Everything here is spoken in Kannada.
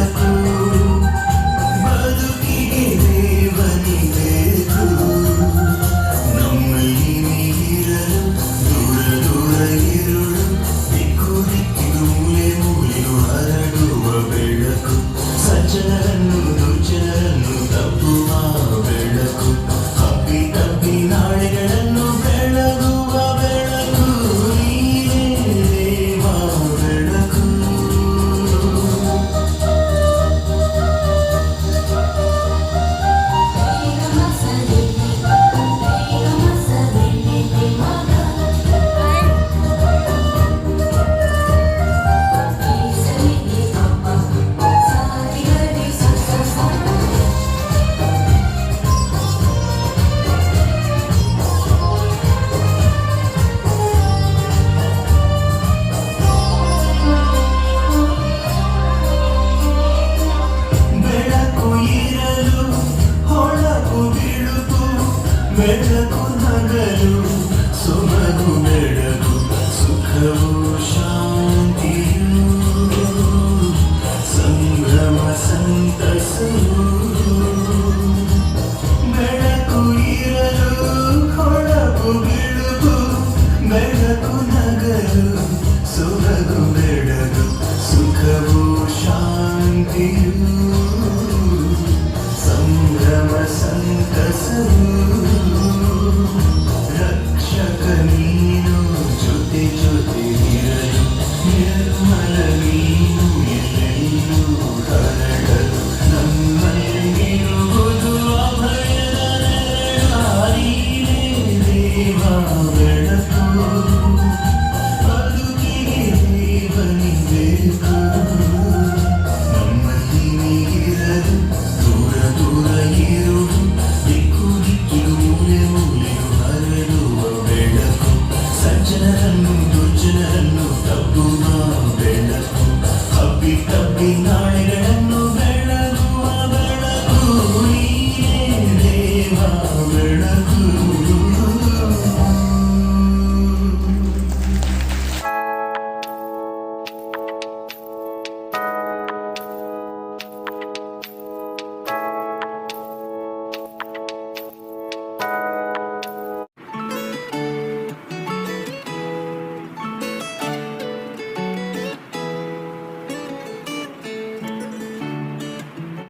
ಬೆಳಕು ಬದುಕಿಗೆ ದೇವನಿ ಬೇಕು ನಮ್ಮಲ್ಲಿ ನೀರಲು ದೂರ ದೂರ ಇರುಳು ದಿಕ್ಕು ದಿಕ್ಕಿಗೂ ಮೂಲೆ ಮೂಲೆಗೂ ಹರಡುವ ಬೆಳಕು ಸಜ್ಜನರನ್ನು ದುರ್ಜನರನ್ನು ತಪ್ಪುವ ಬೆಳಕು ಹಬ್ಬಿ ತಪ್ಪಿ ನಾಳೆಗಳನ್ನು ಬೆಳಗುವ ಬೆಳಕು ನೀನೇ ದೇವ ಬೆಳಕು ಬೆಳಕು ನಗಲು ಸೊಬಗು ಬೆಳಕು ಸುಖವು ಶಾಂತಿಯು ಸಂಭ್ರಮ ಸಂತಸವು ಬೆಳಕು ಇರಲು ಹೊಳಪು ಬಿಳುಕು ಬೆಳಕು ನಗಲು ಸೊಬಗು ಬೆಳಕು ಸುಖವು ಶಾಂತಿಯು ಸಂಭ್ರಮ ಸಂತಸವು ರಕ್ಷಕ ನೀನು ಜೊತೆ ಜೊತೆ ಇರಲು ನಿರ್ಮಲ ನೀನು ಎಲ್ಲೆಲ್ಲೂ ಹರಡಲು ನಮ್ಮಲ್ಲಿರುವುದು ಅಭಯದ ನೆರಳಾರಿಯೇ ದೇವ ಬೆಳಕು ಬದುಕಿಗೆ ದೇವನಿ ಬೇಕು ನಮ್ಮಲ್ಲಿ ನೀರಲು ದೂರ ದೂರ ಇರುಳು ದಿಕ್ಕು ದಿಕ್ಕಿಗೂ ಮೂಲೆ ಮೂಲೆಗೂ ಹರಡುವ ಬೆಳಕು ಸಜ್ಜನರನ್ನು ದುರ್ಜನರನ್ನು ತಪ್ಪುವ ಬೆಳಕು ಹಬ್ಬಿ ತಬ್ಬಿ ನಾಳೆಗಳ